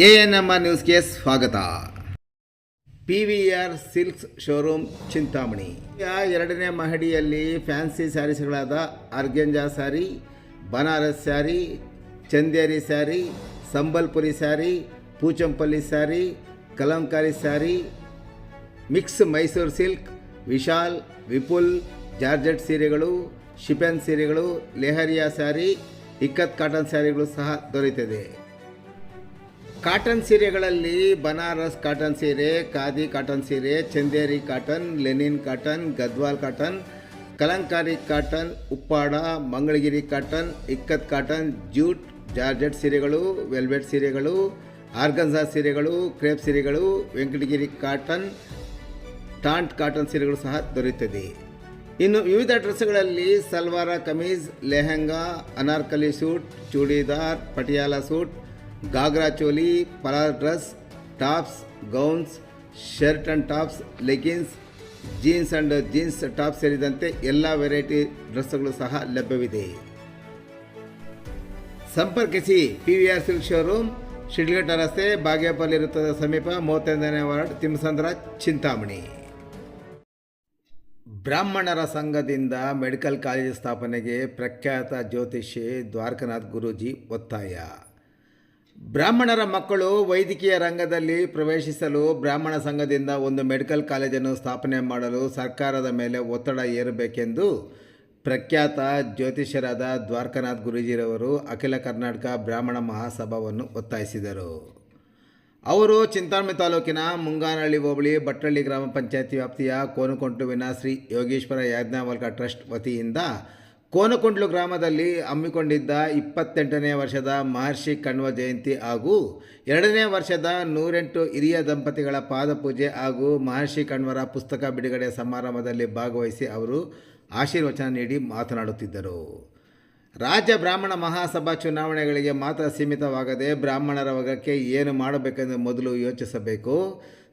ANMR ನ್ಯೂಸ್ಗೆ ಸ್ವಾಗತ. PVR silks showroom Chintamani ಎರಡನೇ ಮಹಡಿಯಲ್ಲಿ ಫ್ಯಾನ್ಸಿ ಸ್ಯಾರೀಸ್ಗಳಾದ organza sari, Banaras sari, Chanderi sari, Sambalpuri sari, Pochampalli sari, Kalamkari sari, mix Mysore silk, Vishal, Vipul, georgette ಸೀರೆಗಳು, ಶಿಫಾನ್ ಸೀರೆಗಳು, ಲೆಹರಿಯಾ ಸ್ಯಾರಿ, ಇಕ್ಕತ್ ಕಾಟನ್ ಸ್ಯಾರಿಗಳು ಸಹ ದೊರೆಯುತ್ತದೆ. ಕಾಟನ್ ಸೀರೆಗಳಲ್ಲಿ ಬನಾರಸ್ ಕಾಟನ್ ಸೀರೆ, ಖಾದಿ ಕಾಟನ್ ಸೀರೆ, Chanderi cotton, Lenin cotton, Gadwal cotton, Kalamkari cotton, Uppada, Mangalagiri cotton, ikat cotton, jute, georgette ಸೀರೆಗಳು, ವೆಲ್ವೆಟ್ ಸೀರೆಗಳು, ಆರ್ಗನ್ಜಾ ಸೀರೆಗಳು, ಕ್ರೇಪ್ ಸೀರೆಗಳು, ವೆಂಕಟಗಿರಿ ಕಾಟನ್, ಟಾಂಟ್ ಕಾಟನ್ ಸೀರೆಗಳು ಸಹ ದೊರೆಯುತ್ತದೆ. ಇನ್ನು ವಿವಿಧ ಡ್ರೆಸ್ಗಳಲ್ಲಿ ಸಲ್ವಾರ ಕಮೀಜ್, ಲೆಹಂಗಾ, ಅನಾರ್ಕಲಿ ಸೂಟ್, ಚೂಡಿದಾರ್, ಪಟಿಯಾಲ ಸೂಟ್, ಗಾಗ್ರಾ ಚೋಲಿ, ಪಲಾರ್ dress, tops, gowns, shirt and tops, leggings, jeans and jeans top ಸೇರಿದಂತೆ ಎಲ್ಲ ವೆರೈಟಿ ಡ್ರೆಸ್ಗಳು ಸಹ ಲಭ್ಯವಿದೆ. ಸಂಪರ್ಕಿಸಿ PVR ಸಿಲ್ಕ್ ಶೋರೂಮ್, ಶಿಡ್ಲಘಟ್ಟ ರಸ್ತೆ, ಬಾಗೇಪಲ್ಲಿ ವೃತ್ತದ ಸಮೀಪ, 35ನೇ ವಾರ್ಡ್, ತಿಮ್ಮಸಂದ್ರ, ಚಿಂತಾಮಣಿ. ಬ್ರಾಹ್ಮಣರ ಸಂಘದಿಂದ ಮೆಡಿಕಲ್ ಕಾಲೇಜು ಸ್ಥಾಪನೆಗೆ ಪ್ರಖ್ಯಾತ ಜ್ಯೋತಿಷಿ ದ್ವಾರಕನಾಥ್ ಗುರೂಜಿ ಒತ್ತಾಯ. ಬ್ರಾಹ್ಮಣರ ಮಕ್ಕಳು ವೈದ್ಯಕೀಯ ರಂಗದಲ್ಲಿ ಪ್ರವೇಶಿಸಲು ಬ್ರಾಹ್ಮಣ ಸಂಘದಿಂದ ಒಂದು ಮೆಡಿಕಲ್ ಕಾಲೇಜನ್ನು ಸ್ಥಾಪನೆ ಮಾಡಲು ಸರ್ಕಾರದ ಮೇಲೆ ಒತ್ತಡ ಹೇರಬೇಕೆಂದು ಪ್ರಖ್ಯಾತ ಜ್ಯೋತಿಷ್ಯರಾದ ದ್ವಾರಕನಾಥ್ ಗುರೂಜಿರವರು ಅಖಿಲ ಕರ್ನಾಟಕ ಬ್ರಾಹ್ಮಣ ಮಹಾಸಭಾವನ್ನು ಒತ್ತಾಯಿಸಿದರು. ಅವರು ಚಿಂತಾಮಣಿ ತಾಲೂಕಿನ ಮುಂಗಾನಹಳ್ಳಿ ಹೋಬಳಿ ಭಟ್ಟಹಳ್ಳಿ ಗ್ರಾಮ ಪಂಚಾಯತಿ ವ್ಯಾಪ್ತಿಯ ಕೋನಕೊಂಟ್ಲುವಿನ ಶ್ರೀ ಯೋಗೇಶ್ವರ ಯಾಜ್ಞವಲ್ಕ ಟ್ರಸ್ಟ್ ವತಿಯಿಂದ ಕೋನಕೊಂಟ್ಲು ಗ್ರಾಮದಲ್ಲಿ ಹಮ್ಮಿಕೊಂಡಿದ್ದ 28ನೇ ವರ್ಷದ ಮಹರ್ಷಿ ಕಣ್ವ ಜಯಂತಿ ಹಾಗೂ 2ನೇ ವರ್ಷದ 108 ಹಿರಿಯ ದಂಪತಿಗಳ ಪಾದಪೂಜೆ ಹಾಗೂ ಮಹರ್ಷಿ ಕಣ್ವರ ಪುಸ್ತಕ ಬಿಡುಗಡೆ ಸಮಾರಂಭದಲ್ಲಿ ಭಾಗವಹಿಸಿ ಅವರು ಆಶೀರ್ವಚನ ನೀಡಿ ಮಾತನಾಡುತ್ತಿದ್ದರು. ರಾಜ್ಯ ಬ್ರಾಹ್ಮಣ ಮಹಾಸಭಾ ಚುನಾವಣೆಗಳಿಗೆ ಮಾತ್ರ ಸೀಮಿತವಾಗದೆ ಬ್ರಾಹ್ಮಣರ ವರ್ಗಕ್ಕೆ ಏನು ಮಾಡಬೇಕೆಂದು ಮೊದಲು ಯೋಚಿಸಬೇಕು.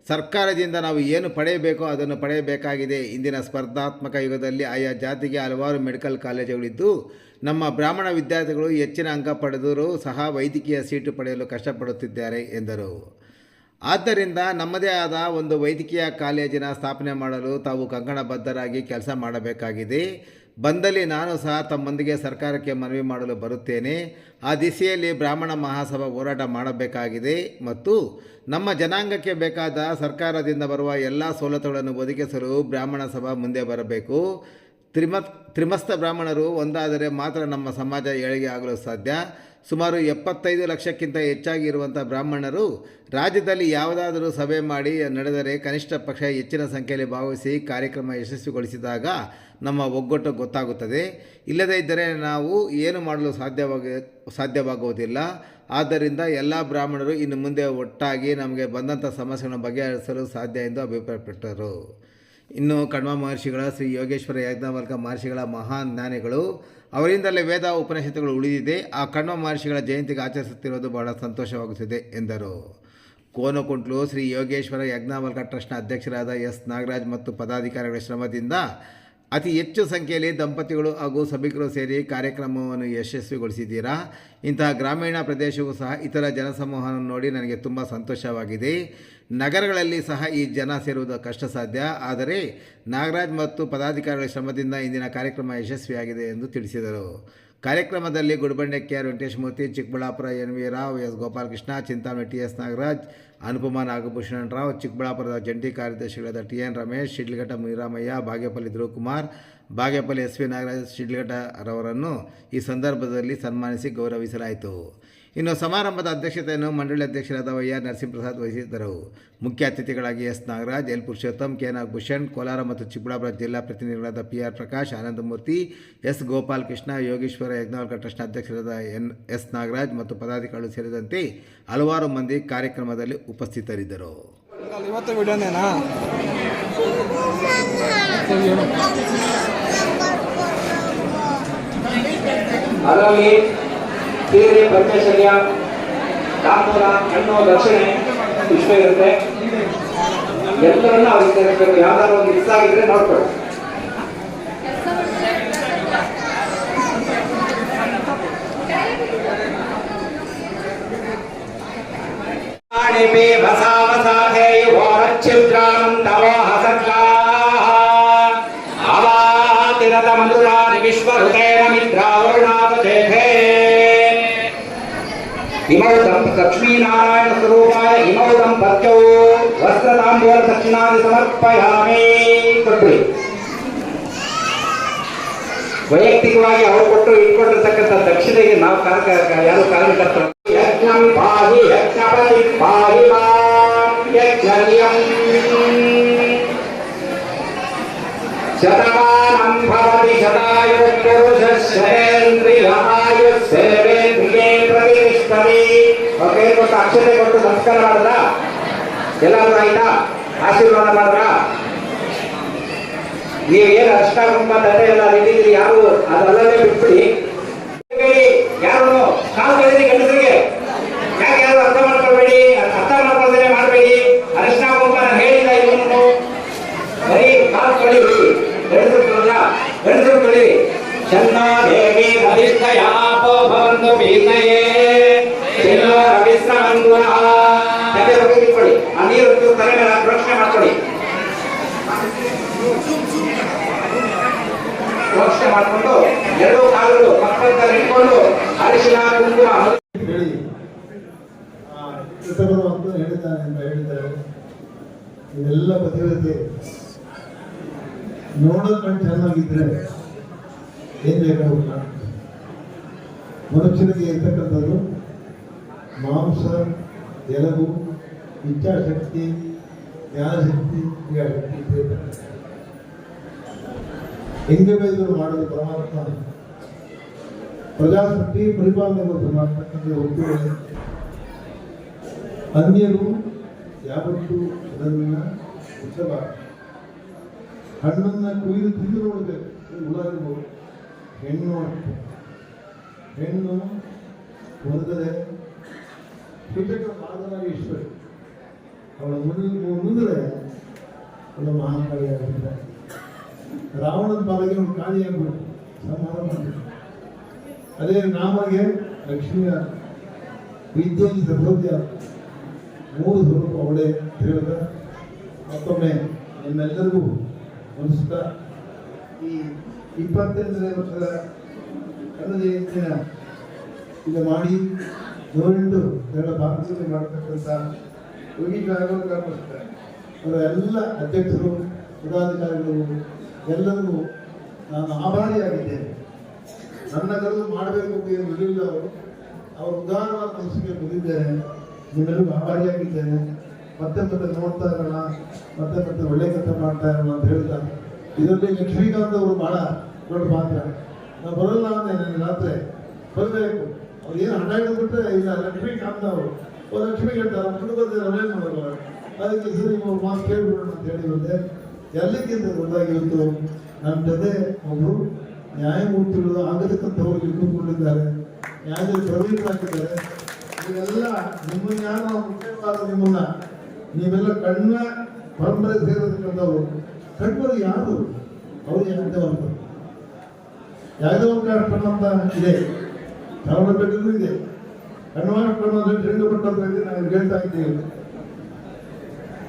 ಸರ್ಕಾರದಿಂದ ನಾವು ಏನು ಪಡೆಯಬೇಕೋ ಅದನ್ನು ಪಡೆಯಬೇಕಾಗಿದೆ. ಇಂದಿನ ಸ್ಪರ್ಧಾತ್ಮಕ ಯುಗದಲ್ಲಿ ಆಯಾ ಜಾತಿಗೆ ಹಲವಾರು ಮೆಡಿಕಲ್ ಕಾಲೇಜುಗಳಿದ್ದು ನಮ್ಮ ಬ್ರಾಹ್ಮಣ ವಿದ್ಯಾರ್ಥಿಗಳು ಹೆಚ್ಚಿನ ಅಂಕ ಪಡೆದರೂ ಸಹ ವೈದ್ಯಕೀಯ ಸೀಟು ಪಡೆಯಲು ಕಷ್ಟಪಡುತ್ತಿದ್ದಾರೆ ಎಂದರು. ಆದ್ದರಿಂದ ನಮ್ಮದೇ ಆದ ಒಂದು ವೈದ್ಯಕೀಯ ಕಾಲೇಜಿನ ಸ್ಥಾಪನೆ ಮಾಡಲು ತಾವು ಕಂಕಣಬದ್ಧರಾಗಿ ಕೆಲಸ ಮಾಡಬೇಕಾಗಿದೆ. ಬಂದಲ್ಲಿ ನಾನು ಸಹ ತಮ್ಮೊಂದಿಗೆ ಸರ್ಕಾರಕ್ಕೆ ಮನವಿ ಮಾಡಲು ಬರುತ್ತೇನೆ. ಆ ದಿಸೆಯಲ್ಲಿ ಬ್ರಾಹ್ಮಣ ಮಹಾಸಭಾ ಹೋರಾಟ ಮಾಡಬೇಕಾಗಿದೆ ಮತ್ತು ನಮ್ಮ ಜನಾಂಗಕ್ಕೆ ಬೇಕಾದ ಸರ್ಕಾರದಿಂದ ಬರುವ ಎಲ್ಲ ಸವಲತ್ತುಗಳನ್ನು ಒದಗಿಸಲು ಬ್ರಾಹ್ಮಣ ಸಭಾ ಮುಂದೆ ಬರಬೇಕು. ತ್ರಿಮಸ್ತ ಬ್ರಾಹ್ಮಣರು ಒಂದಾದರೆ ಮಾತ್ರ ನಮ್ಮ ಸಮಾಜ ಏಳಿಗೆ ಆಗಲು ಸಾಧ್ಯ. ಸುಮಾರು 75 ಲಕ್ಷಕ್ಕಿಂತ ಹೆಚ್ಚಾಗಿ ಇರುವಂಥ ಬ್ರಾಹ್ಮಣರು ರಾಜ್ಯದಲ್ಲಿ ಯಾವುದಾದರೂ ಸಭೆ ಮಾಡಿ ನಡೆದರೆ ಕನಿಷ್ಠ ಪಕ್ಷ ಹೆಚ್ಚಿನ ಸಂಖ್ಯೆಯಲ್ಲಿ ಭಾಗವಹಿಸಿ ಕಾರ್ಯಕ್ರಮ ಯಶಸ್ವಿಗೊಳಿಸಿದಾಗ ನಮ್ಮ ಒಗ್ಗಟ್ಟು ಗೊತ್ತಾಗುತ್ತದೆ. ಇಲ್ಲದೇ ಇದ್ದರೆ ನಾವು ಏನು ಮಾಡಲು ಸಾಧ್ಯವಾಗುವುದಿಲ್ಲ. ಆದ್ದರಿಂದ ಎಲ್ಲ ಬ್ರಾಹ್ಮಣರು ಇನ್ನು ಮುಂದೆ ಒಟ್ಟಾಗಿ ನಮಗೆ ಬಂದಂಥ ಸಮಸ್ಯೆಗಳನ್ನು ಬಗೆಹರಿಸಲು ಸಾಧ್ಯ ಎಂದು ಅಭಿಪ್ರಾಯಪಟ್ಟರು. ಇನ್ನು ಕಣ್ವ ಮಹರ್ಷಿಗಳ ಶ್ರೀ ಯೋಗೇಶ್ವರ ಯಾಜ್ಞವಲ್ಕ ಮಹರ್ಷಿಗಳ ಮಹಾನ್ ಜ್ಞಾನಿಗಳು, ಅವರಿಂದಲೇ ವೇದ ಉಪನಿಷತ್ತುಗಳು ಉಳಿದಿದೆ. ಆ ಕಣ್ವ ಮಹರ್ಷಿಗಳ ಜಯಂತಿಗೆ ಆಚರಿಸುತ್ತಿರುವುದು ಬಹಳ ಸಂತೋಷವಾಗುತ್ತಿದೆ ಎಂದರು. ಕೋನಕೊಂಟ್ಲು ಶ್ರೀ ಯೋಗೇಶ್ವರ ಯಾಜ್ಞವಲ್ಕ ಟ್ರಸ್ಟ್ನ ಅಧ್ಯಕ್ಷರಾದ ಎಸ್ ನಾಗರಾಜ್ ಮತ್ತು ಪದಾಧಿಕಾರಿಗಳ ಶ್ರಮದಿಂದ ಅತಿ ಹೆಚ್ಚು ಸಂಖ್ಯೆಯಲ್ಲಿ ದಂಪತಿಗಳು ಹಾಗೂ ಸಭಿಕರು ಸೇರಿ ಕಾರ್ಯಕ್ರಮವನ್ನು ಯಶಸ್ವಿಗೊಳಿಸಿದ್ದೀರಾ. ಇಂತಹ ಗ್ರಾಮೀಣ ಪ್ರದೇಶವೂ ಸಹ ಇತರ ಜನಸಮೂಹವನ್ನು ನೋಡಿ ನನಗೆ ತುಂಬ ಸಂತೋಷವಾಗಿದೆ. ನಗರಗಳಲ್ಲಿ ಸಹ ಈ ಜನ ಸೇರುವುದು ಕಷ್ಟ ಸಾಧ್ಯ. ಆದರೆ ನಾಗರಾಜ್ ಮತ್ತು ಪದಾಧಿಕಾರಿಗಳ ಶ್ರಮದಿಂದ ಇಂದಿನ ಕಾರ್ಯಕ್ರಮ ಯಶಸ್ವಿಯಾಗಿದೆ ಎಂದು ತಿಳಿಸಿದರು. ಕಾರ್ಯಕ್ರಮದಲ್ಲಿ Gudibande KR Venkateshamurthy, Chikkaballapur NV Rao, S Gopalakrishna, Chintamani TS Nagaraj, ಅನುಪಮ ನಾಗಭೂಷಣ್ ರಾವ್, ಚಿಕ್ಕಬಳ್ಳಾಪುರದ ಜಂಟಿ ಕಾರ್ಯದರ್ಶಿಗಳಾದ TN ರಮೇಶ್, ಶಿಡ್ಲಘಟ್ಟ ಮುನಿರಾಮಯ್ಯ, ಬಾಗೇಪಲ್ಲಿ ಧ್ರುವಕುಮಾರ್, ಬಾಗೇಪಲ್ಲಿ SV ನಾಗರಾಜ್, ಶಿಡ್ಲಘಟ್ಟರವರನ್ನು ಈ ಸಂದರ್ಭದಲ್ಲಿ ಸನ್ಮಾನಿಸಿ ಗೌರವಿಸಲಾಯಿತು. ಇನ್ನು ಸಮಾರಂಭದ ಅಧ್ಯಕ್ಷತೆಯನ್ನು ಮಂಡಳಿ ಅಧ್ಯಕ್ಷರಾದ YR ನರಸಿಂಹಪ್ರಸಾದ್ ವಹಿಸಿದ್ದರು. ಮುಖ್ಯ ಅತಿಥಿಗಳಾಗಿ S Nagaraj, L Purushottam, K Nagabhushan, Kolar ಮತ್ತು ಚಿಕ್ಕಬಳ್ಳಾಪುರ ಜಿಲ್ಲಾ ಪ್ರತಿನಿಧಿಗಳಾದ PR ಪ್ರಕಾಶ್, ಆನಂದಮೂರ್ತಿ, S ಗೋಪಾಲಕೃಷ್ಣ, ಯೋಗೇಶ್ವರ ಯಾಜ್ಞವಲ್ಕ ಟ್ರಸ್ಟ್ನ ಅಧ್ಯಕ್ಷರಾದ S ನಾಗರಾಜ್ ಮತ್ತು ಪದಾಧಿಕಾರಿಗಳು ಸೇರಿದಂತೆ ಹಲವಾರು ಮಂದಿ ಕಾರ್ಯಕ್ರಮದಲ್ಲಿ ಉಪಸ್ಥಿತರಿದ್ದರು. ಸೀರೆ ಪರಮೇಶ್ವರ್ಯ ತಾಂಬೂಲ ಹಣ್ಣು ದಕ್ಷಿಣೆ ಇಷ್ಟ ಇರುತ್ತೆ. ಎಲ್ಲರನ್ನ ಅವ್ರಿಗೆ ಸೇರಿಸಬೇಕು. ಯಾವ್ದಾದ್ರು ಒಂದು ಮಿಸ್ ಆಗಿದ್ರೆ ನೋಡ್ಕೊಳ್ಳಿ. लिपि वसावसाधे युवोरच्छिद्राणं तवो हसद्गाः अवातिरतमधुरानि विश्वहृतेन मित्रावरुणावचेथे इमौ लक्ष्मीनारायणस्वरूपाय इमौ दम्पत्यौ वस्त्रताम्बूलदक्षिणानि समर्पयामि ಕೊಟ್ಬಿಡಿ. ವೈಯಕ್ತಿಕವಾಗಿ ಅವರು ಕೊಟ್ಟು ಇಟ್ಕೊಂಡಿರ್ತಕ್ಕಂಥ ದಕ್ಷಿಣೆಗೆ ನಾವು ಯಾರು ಕಾರ್ಯಕರ್ತರು ಯಜ್ಞಂ ಪಾಹಿ ಯಜ್ಞಪತಿ ಪಾಹಿ ಮಾಂ ಯಜ್ಞನಿಯಂ ಶತಮಾನಂ ಭವತಿ ಶತಾಯು ಪುರುಷಶ್ರೇಂದ್ರಿಯ ಆಯುಸ್ಸೇವೇಂದ್ರಿಯೇ ಪ್ರತಿಷ್ಠತಿ. ಓಕೆ, ಕೊಟ್ಟು ಅಕ್ಷತೆ ಕೊಟ್ಟು ನಮಸ್ಕಾರ ಮಾಡಿದ್ರ ಎಲ್ಲರೂ ಆಯ್ತಾ? ಆಶೀರ್ವಾದ ಮಾಡಿದ್ರ? ನೀವು ಏನು ಅರ್ಶನ ಕುಂಕುಮ ತಟ್ಟೆ ಎಲ್ಲ ಇಟ್ಟಿದ್ದೀರಿ, ಯಾರು ಅದಲ್ಲೇ ಬಿಟ್ಬಿಡಿ. ಯಾರು ಕಾಲು ಕಳೆದಿ ಗಂಡಸರಿಗೆ ಯಾಕೆ ಯಾರು ಅರ್ಥ ಮಾಡ್ಕೊಳ್ಬೇಡಿ, ಅರ್ಥ ಮಾಡ್ಕೊಳ್ದೇನೆ ಮಾಡಬೇಡಿ. ಅರ್ಶನ ಕುಂಕುಮ ಹೇಳಿಲ್ಲ ಇವನು ಬರೀ ಕಾಲು ತೊಳಿರಿ, ಗಂಡಸರು ತೊಳಿರಿ. ಚನ್ನಾದೇವಿ ಅಧಿಷ್ಠಯಾಪೋ ಭವಂತು ಪೀತಯೇ ವಿಶ್ರಮಂದು ತಲೆ ಬಗ್ಗೆ ಇಟ್ಕೊಳ್ಳಿ. ಆ ನೀರು ತಲೆ ಮೇಲೆ ಪ್ರೋಕ್ಷಣೆ ಮಾಡ್ಕೊಳ್ಳಿ. ಪ್ರೋಕ್ಷಣೆ ಮಾಡಿಕೊಂಡು ಎರಡೂ ಕಾಲುಗಳು ಪಕ್ಕದಲ್ಲಿ ಇಟ್ಕೊಂಡು ಅರಿಶಿನ ಕುಂಕುಮ ಹೇಳಿ ಅಂತ ಹೇಳಿದ್ದಾನೆ ಅಂತ ಹೇಳಿದ್ದಾರೆ. ಇದೆಲ್ಲ ಪತಿವ್ರತೆ ನೋಡೋದು ಕಣ್ಣು ಚೆನ್ನಾಗಿದ್ರೆ ಏನ್ ಬೇಕಾಗಿಲ್ಲ. ಮನುಷ್ಯನಿಗೆ ಇರ್ತಕ್ಕಂಥದ್ದು ಮಾಂಸ, ಎಲುಬು, ಇಚ್ಛಾಶಕ್ತಿ, ಜ್ಞಾನಶಕ್ತಿ, ಕ್ರಿಯಾಶಕ್ತಿ ಇರ್ತದೆ. ಹೆಂಗೆ ಬೇಕಾದರೂ ಮಾಡೋದು ಪರಮಾತ್ಮ ಪ್ರಜಾಸತ್ತಿ ಪರಿಪಾಲನೆ ಮಾಡ್ತಕ್ಕಂಥ ಒತ್ತುಗಳು. ಅನ್ಯರು ಯಾವತ್ತೂ ಅದನ್ನ ಉತ್ತಬಾರದು. ಹಣ್ಣನ್ನ ಕುಯ್ದು ತಿಂದು ನೋಡಬೇಕು. ಉದಾಹರಣೆ ಹೆಣ್ಣು ಅಷ್ಟೆ, ಹೆಣ್ಣು ಹೊರದರೆ ಕೀಟಕ ಮಾದನಾಗಿ ಇಷ್ಟರು ಅವಳ ಮುಂದರೆ ಅವಳ ಮಹಾಕಾಳಿಯಾಗಿದ್ದ. ರಾವಣನ ಪಾಲಿಗೆ ಒಂದು ಕಾಳಿಯಾಗ್ಬಿಟ್ಟು ಸಂಹಾರ ಮಾಡಿದ್ರು. ಅದೇ ರಾಮಗೆ ಲಕ್ಷ್ಮಿಯ ವಿದ್ಯೆ ಸರಸ್ವತಿಯ ಮೂರು ಸ್ವರೂಪ ಅವಳೇ ಹೇಳಿದ. ಮತ್ತೊಮ್ಮೆ ನಿಮ್ಮೆಲ್ಲರಿಗೂ ನಮಸ್ಕಾರ. ಈ 25ನೇ ವರ್ಷದ ಕನ್ನಡ ಜಯಂತಿನ ಈಗ ಮಾಡಿ 108 ಭಾರತದಲ್ಲಿ ಮಾಡತಕ್ಕಂಥ ಯೋಗಿ ಜಾಗೃತಗೋಸ್ಕರ ಅವರ ಎಲ್ಲ ಅಧ್ಯಕ್ಷರು, ಪದಾಧಿಕಾರಿಗಳು ಎಲ್ಲರಿಗೂ ನಾನು ಆಭಾರಿಯಾಗಿದ್ದೇನೆ. ನನ್ನ ಕರೆದು ಮಾಡಬೇಕು ಅಂತ ಏನು ಇರಲಿಲ್ಲ. ಅವರು ಉದಾಹರಣವಾದ ಮನಸ್ಸಿಗೆ ಬಂದಿದ್ದೇನೆ. ನಿಮ್ಮೆಲ್ಲರಿಗೂ ಆಭಾರಿಯಾಗಿದ್ದೇನೆ. ಮತ್ತೆ ನೋಡ್ತಾ ಇರೋಣ, ಮತ್ತೆ ಒಳ್ಳೆ ಕೆಲಸ ಮಾಡ್ತಾ ಇರೋಣ ಅಂತ ಹೇಳ್ತಾರೆ. ಇದರಲ್ಲಿ ಲಕ್ಷ್ಮೀಕಾಂತ್ ಅವರು ಬಹಳ ದೊಡ್ಡ ಪಾತ್ರ. ನಾವು ಬರಲ್ಲ ಅಂದ್ರೆ ನನಗೆ ರಾತ್ರಿ ಬರಬೇಕು. ಅವ್ರು ಏನು ಹಣ ಹಿಡಿದ್ಬಿಟ್ರೆ ಇಲ್ಲ ಲಕ್ಷ್ಮೀಕಾಂತ್ ಅವರು ಲಕ್ಷ್ಮಿ ಹೇಳ್ತಾರೆ, ಮುಂದೆ ಬಂದರೆ ನಾವೇನು ಮಾಡಲ್ಲ. ಅದಕ್ಕೆ ಸರಿ ನೀವು ಮಾತು ಕೇಳ್ಬಿಡೋಣ ಅಂತ ಹೇಳಿ ಬಂದೆ. ಎಲ್ಲಕ್ಕಿಂತ ದೊಡ್ಡದಾಗಿ ಇವತ್ತು ನಮ್ಮ ಜೊತೆ ಒಬ್ಬರು ನ್ಯಾಯಮೂರ್ತಿಗಳು ಆಗತಕ್ಕಂಥವ್ರು ಕೂತ್ಕೊಂಡಿದ್ದಾರೆ, ನ್ಯಾಯದಲ್ಲಿ ಪ್ರವೀಣರಾಗಿದ್ದಾರೆ. ಇದೆಲ್ಲ ನಿಮ್ಮನ್ನ ಯಾರು ಮುಖ್ಯವಾದ ನಿಮ್ಮನ್ನ ನೀವೆಲ್ಲ ಕಣ್ಣ ಪರಂಪರೆ ಸೇರತಕ್ಕಂಥವ್ರು. ಕಣ್ಮರು ಯಾರು ಅವರು ಯಾದವಂತ ಯಾದವಂಕಾಶ್ರಮ ಅಂತ ಇದೆ, ಚಾಮರಾಜಪೇಟೆಯಲ್ಲೂ ಇದೆ. ಕಣ್ವಾಶ್ರಮ ಶ್ರೀರಂಗಪಟ್ಟಣದಲ್ಲಿ ನಾವು ಹೇಳ್ತಾ ಇದ್ದೀವಿ.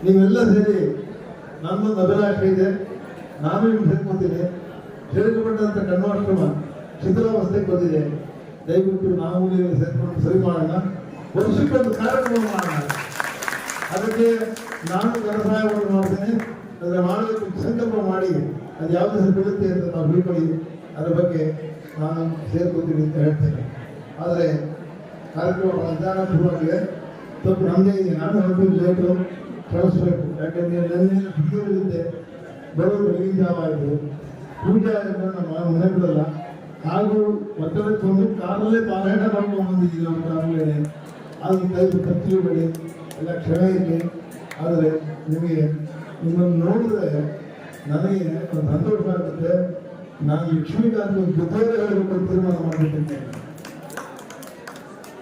ನೀವೆಲ್ಲ ಸೇರಿ ನನ್ನೊಂದು ಅಭಿಲಾಷೆ ಇದೆ, ನಾನು ನಿಮ್ಗೆ ಸೇರ್ಕೊತೀನಿ. ಶ್ರೀರಂಗಪಟ್ಟಣಂತ ಕಣ್ವಾಶ್ರಮ ಶಿಥಿಲಾವಸ್ಥೆಗೆ ಬಂದಿದೆ. ದಯವಿಟ್ಟು ನಾವು ನೀವು ಸೇರ್ಕೊಂಡು ಸರಿ ಮಾಡೋಣ, ವರ್ಷಕ್ಕೊಂದು ಕಾರ್ಯಕ್ರಮ ಮಾಡೋಣ. ಅದಕ್ಕೆ ನಾನು ಧನಸಹಾಯವನ್ನು ಮಾಡ್ತೇನೆ. ಅದರ ಮಾಡಬೇಕು ಸಂಕಲ್ಪ ಮಾಡಿ ಅದು ಯಾವ ದಿವಸ ಬೀಳುತ್ತೆ ಅಂತ ನಾವು ತಿಳ್ಕೊಳ್ಳಿ. ಅದರ ಬಗ್ಗೆ ನಾನು ಸೇರ್ಕೊತೀನಿ ಅಂತ ಹೇಳ್ತೇನೆ. ಆದರೆ ಕಾರ್ಯಕ್ರಮ ಮಧ್ಯಾಹ್ನ ಶುರುವಾಗಿದೆ. ಸ್ವಲ್ಪ ನಮಗೆ ನಾನು ಹೊರಟು ಲೇಟು ಕಳಿಸ್ಬೇಕು. ಯಾಕಂದರೆ ನನ್ನ ಸುದ್ದಿಗಳಿದ್ದೆ ಬರೋದು ಬೆಳಗಿನ ಜಾವ ಆಯಿತು. ಪೂಜೆ ನಮ್ಮ ಮನೆ ಬಿಡಲ್ಲ. ಹಾಗೂ ಒತ್ತಡಕ್ಕೆ ಒಂದು ಕಾರಲ್ಲೇ ಪಾರಾಯಣ ಮಾಡ್ಕೊಂಡು ಬಂದಿದ್ದೀವಿ ನಮ್ಮ ಕಾರಲ್ಲೇ. ಅದು ದಯವಿಟ್ಟು ಖರ್ಚುಬೇಡಿ, ಎಲ್ಲ ಕ್ಷಮೆ ಇರಲಿ. ಆದರೆ ನಿಮಗೆ ನಿಮ್ಮನ್ನು ನೋಡಿದ್ರೆ ನನಗೆ ಒಂದು ಸಂತೋಷ ಆಗುತ್ತೆ. ನಾನು ಲಕ್ಷ್ಮೀಕಾಂತ್ ಜೊತೆ ಹೇಳಬೇಕು ತೀರ್ಮಾನ ಮಾಡಿಬಿಟ್ಟಿದ್ದೇನೆ.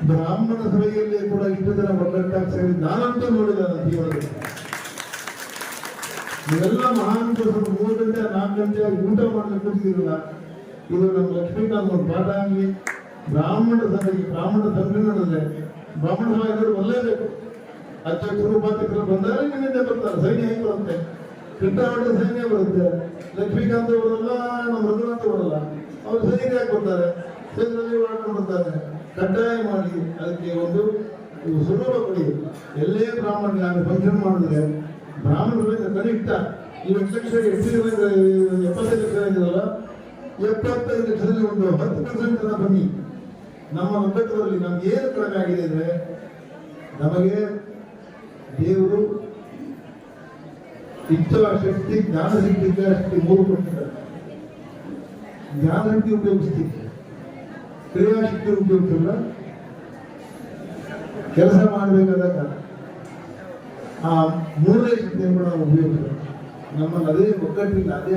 ಬ್ರಾಹ್ಮಣ ಸಭೆಯಲ್ಲಿ ಕೂಡ ಇಷ್ಟು ಜನ ಒಗ್ಗಟ್ಟಾಗಿ ಸೇರಿ ನಾನಂತೂ ನೋಡಿಲ್ಲ ನನ್ನ ಜೀವನದಲ್ಲಿ. ನೀವೆಲ್ಲ ಮಹಾನ್ 3 ಗಂಟೆ 4 ಗಂಟೆ ಊಟ ಮಾಡಲಿಕ್ಕೆ ಕೂತಿರಲಿಲ್ಲ. ಇದು ನಮ್ಮ ಲಕ್ಷ್ಮೀಕಾಂತ್ ಒಂದು ಪಾಠ ಆಗಲಿ. ಬ್ರಾಹ್ಮಣ ಸಭೆಗೆ ಬ್ರಾಹ್ಮಣ ಸಂಘಟನೆ ಬ್ರಾಹ್ಮಣ ಸಭೆ ಒಲ್ಲೇಬೇಕು. ಅಧ್ಯಕ್ಷರು ಉಪಾಧ್ಯಕ್ಷರು ಬಂದಾಗ ನಿಮ್ಮಿಂದ ಬರ್ತಾರೆ, ಸೈನ್ಯ ಹೇಗೆ ಬರುತ್ತೆ, ಕೃಷ್ಣಾವಳಿ ಸೈನ್ಯ ಬರುತ್ತೆ, ಲಕ್ಷ್ಮೀಕಾಂತ್ ಅವರೆಲ್ಲ ನಮ್ಮ ರಘುನಾಥ್ ಅವರಲ್ಲ, ಅವ್ರು ಸೈನ್ಯ ಯಾಕೆ ಬರ್ತಾರೆ, ಸೈನ್ಯದಲ್ಲಿ ಮಾಡ್ಕೊಂಡು ಬರ್ತಾರೆ. ಕಡ್ಡಾಯ ಮಾಡಿ ಅದಕ್ಕೆ ಒಂದು ಸುಲಭ ಕೊಡಿ. ಎಲ್ಲೇ ಬ್ರಾಹ್ಮಣ ನಾನು ಫಂಕ್ಷನ್ ಮಾಡಿದ್ರೆ ಬ್ರಾಹ್ಮಣರಿಂದ ಕನಿಷ್ಠ ಈ 1 ಲಕ್ಷ 75 ಲಕ್ಷ ಇದೆಯಲ್ಲ, 75 ಲಕ್ಷದಲ್ಲಿ ಒಂದು 10% ಜನ ಬನ್ನಿ. ನಮ್ಮ ಒಗ್ಗಟ್ಟರಲ್ಲಿ ನಮ್ಗೆ ಏನು ಕಡಿಮೆ ಆಗಿದೆ ಅಂದ್ರೆ, ನಮಗೆ ದೇವರು ಇಚ್ಛಾಶಕ್ತಿ, ಜ್ಞಾನಶಕ್ತಿ, ಕ್ರಿಯಾಶಕ್ತಿ 3 ಕೊಟ್ಟಿದ್ದಾರೆ. ಜ್ಞಾನಶಕ್ತಿ ಉಪಯೋಗಿಸ್ತೀವಿ, ಕ್ರಿಯಾಶಕ್ತಿ ಉಪಯೋಗಿಸಲ್ಲ. ಕೆಲಸ ಮಾಡಬೇಕಾದಾಗ ಆ 3ನೇ ಶಕ್ತಿಯನ್ನು ಕೂಡ ನಾವು ಉಪಯೋಗಿಸಲ್ಲ. ನಮ್ಮಲ್ಲಿ ಅದೇ ಒಗ್ಗಟ್ಟಿಲ್ಲ, ಅದೇ